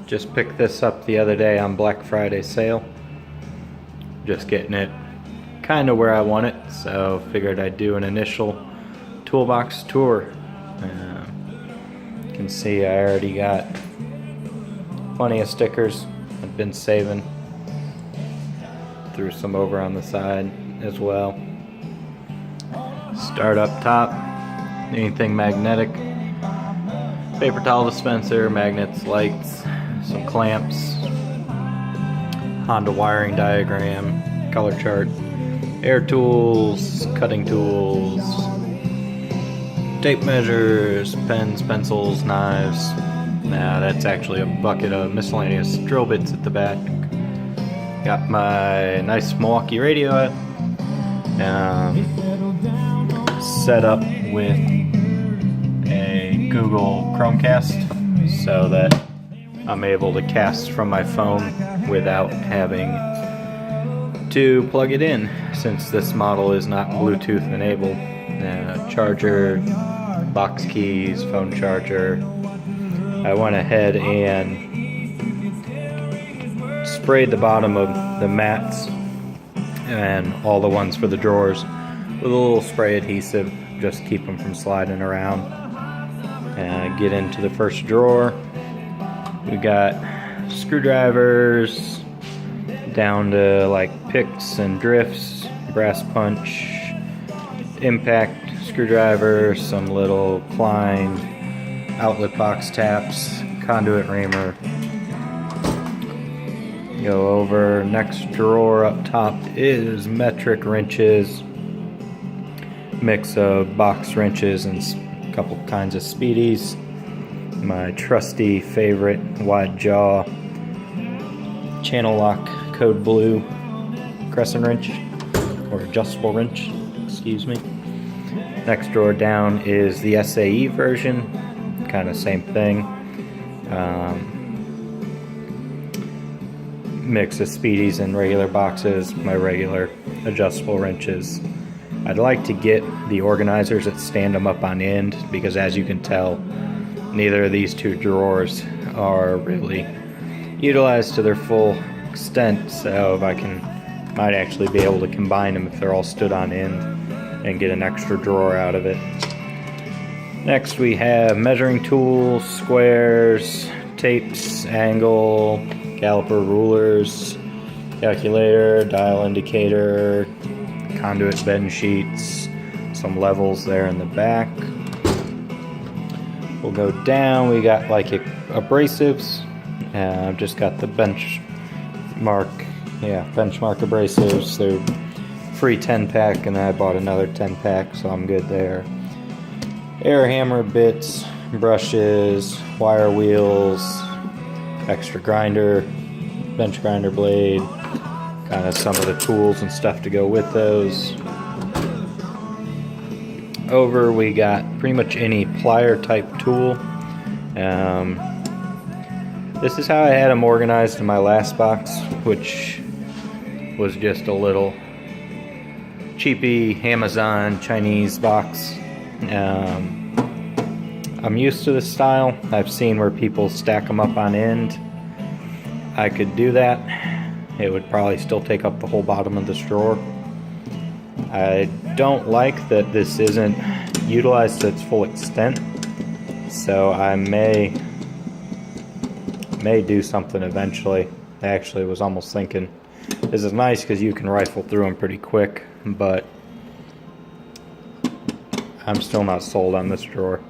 Just picked this up the other day on Black Friday sale. Just getting it kind of where I want it, so figured I'd do an initial Toolbox tour. You can see I already got plenty of stickers I've been saving. Threw some over on the side as well. Start up top, anything magnetic. Paper towel dispenser, magnets, lights, some clamps, Honda wiring diagram, color chart, air tools, cutting tools, tape measures, pens, pencils, knives. Nah, that's actually a bucket of miscellaneous drill bits at the back. Got my nice Milwaukee radio set up with a Google Chromecast so that I'm able to cast from my phone without having to plug it in, since this model is not Bluetooth enabled. Charger, box keys, phone charger. I went ahead and sprayed the bottom of the mats and all the ones for the drawers with a little spray adhesive, just keep them from sliding around. Get into the first drawer. We got screwdrivers down to like picks and drifts, brass punch, impact screwdriver, some little Klein outlet box taps, conduit reamer. Go over, next drawer up top is metric wrenches, mix of box wrenches and a couple kinds of speedies. My trusty favorite wide jaw channel lock code blue crescent wrench, or adjustable wrench, excuse me. Next drawer down is the SAE version, kind of same thing. Mix of speedies and regular boxes, my regular adjustable wrenches. I'd like to get the organizers that stand them up on end, because as you can tell, neither of these two drawers are really utilized to their full extent, so if I might actually be able to combine them if they're all stood on end and get an extra drawer out of it. Next we have measuring tools, squares, tapes, angle, caliper, rulers, calculator, dial indicator, conduit bend sheets, some levels there in the back. We'll go down, we got like abrasives. I've just got the benchmark abrasives. They're free 10-pack, and I bought another 10-pack, so I'm good there. Air hammer bits, brushes, wire wheels, extra grinder, bench grinder blade, kind of some of the tools and stuff to go with those. Over we got pretty much any plier type tool. This is how I had them organized in my last box, which was just a little cheapy Amazon Chinese box. I'm used to this style. I've seen where people stack them up on end. I could do that. It would probably still take up the whole bottom of this drawer. I don't like that this isn't utilized to its full extent, so I may do something eventually. I actually was almost thinking this is nice because you can rifle through them pretty quick, but I'm still not sold on this drawer.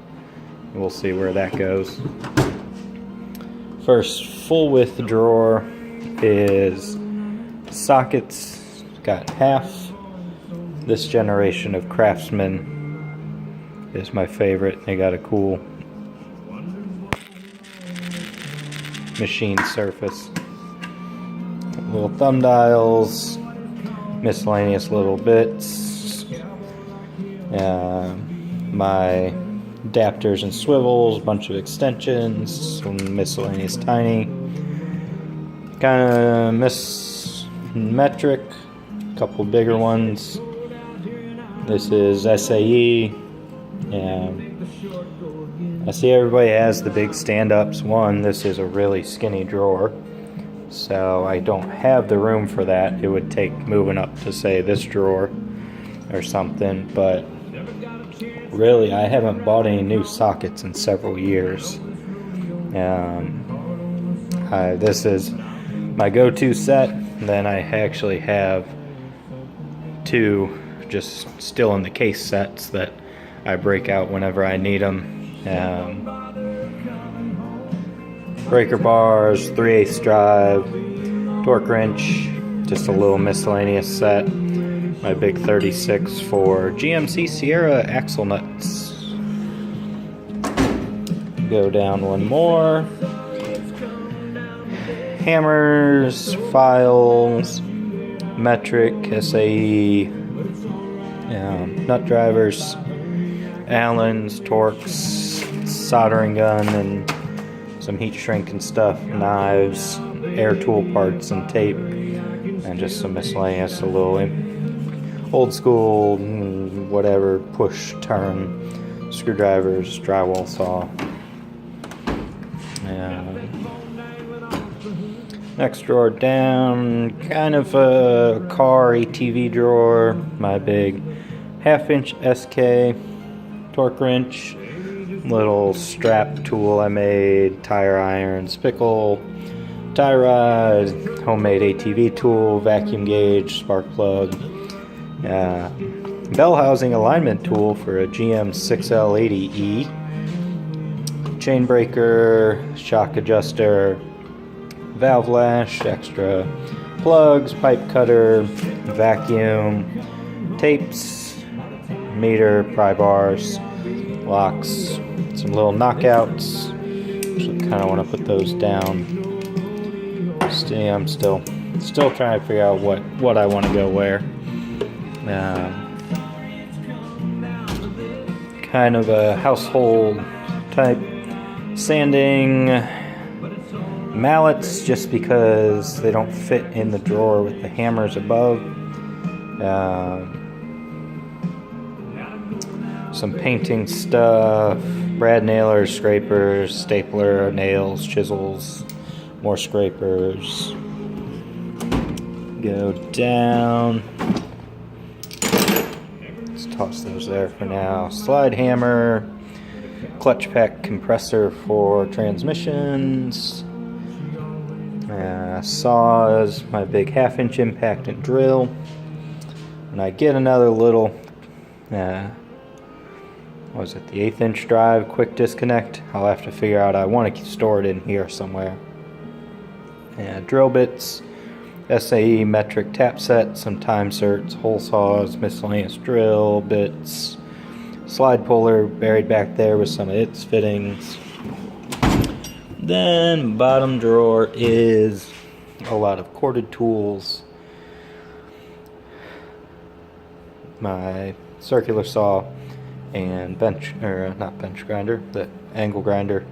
We'll see where that goes. First full width drawer is sockets. Got half. This generation of Craftsman is my favorite. They got a cool machine surface. Little thumb dials, miscellaneous little bits, my adapters and swivels, bunch of extensions, some miscellaneous tiny, kind of metric, a couple bigger ones. This is SAE, I see everybody has the big stand-ups. One, this is a really skinny drawer, so I don't have the room for that. It would take moving up to, say, this drawer or something, but really I haven't bought any new sockets in several years. This is my go-to set. Then I actually have two just still in the case sets that I break out whenever I need them. Breaker bars, 3/8 drive, torque wrench, just a little miscellaneous set. My big 36 for GMC Sierra axle nuts. Go down one more. Hammers, files, metric, SAE, nut drivers, Allens, Torx, soldering gun, and some heat shrink and stuff, knives, air tool parts, and tape, and just some miscellaneous, a little old school, whatever, push, turn, screwdrivers, drywall saw. Next drawer down, kind of a car ATV drawer, my big 1/2-inch SK torque wrench, little strap tool I made, tire iron, spickle, tie rod, homemade ATV tool, vacuum gauge, spark plug, bell housing alignment tool for a GM 6L80E, chain breaker, shock adjuster, valve lash, extra plugs, pipe cutter, vacuum, tapes, meter, pry bars, locks, some little knockouts. Actually, kind of want to put those down. I'm still trying to figure out what I want to go where. Kind of a household type sanding mallets, just because they don't fit in the drawer with the hammers above. Some painting stuff, brad nailers, scrapers, stapler, nails, chisels, more scrapers. Go down. Let's toss those there for now. Slide hammer, clutch pack compressor for transmissions, saws, my big 1/2-inch impact and drill. And I get another little, the 1/8-inch drive, quick disconnect. I'll have to figure out, I want to store it in here somewhere. Drill bits, SAE metric tap set, some time certs, hole saws, miscellaneous drill bits, slide puller buried back there with some of its fittings. Then bottom drawer is a lot of corded tools, my circular saw and not bench grinder, the angle grinder,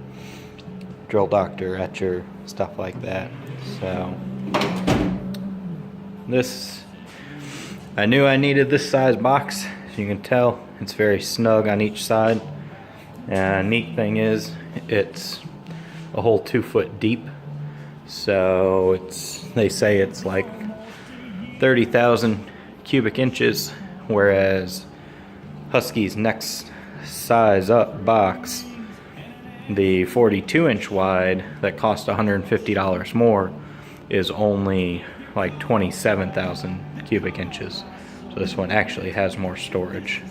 drill doctor, etcher, stuff like that. So this, I knew I needed this size box. As you can tell, it's very snug on each side. And neat thing is, it's a whole 2 foot deep. So they say it's like 30,000 cubic inches, whereas Husky's next size up box, the 42-inch wide that cost $150 more, is only like 27,000 cubic inches. So this one actually has more storage.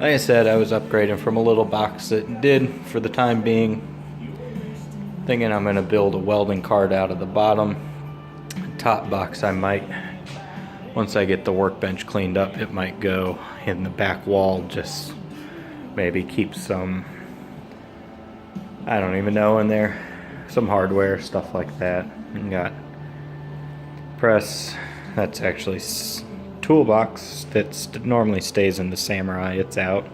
Like I said, I was upgrading from a little box that did for the time being. Thinking I'm going to build a welding cart out of the bottom. Top box I might, once I get the workbench cleaned up, it might go in the back wall, just maybe keep some, I don't even know, in there, some hardware, stuff like that. And got press, that's actually Toolbox that normally stays in the Samurai, it's out.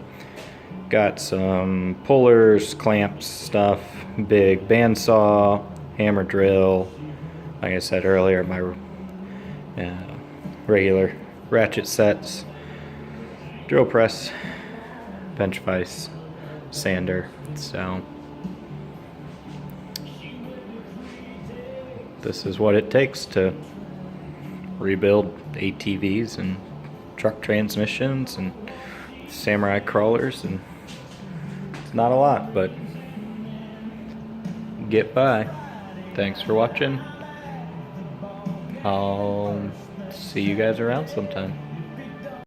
Got some pullers, clamps, stuff, big bandsaw, hammer drill, like I said earlier, my regular ratchet sets, drill press, bench vise, sander. So this is what it takes to rebuild ATVs and truck transmissions and samurai crawlers, and it's not a lot, but get by. Thanks for watching. I'll see you guys around sometime.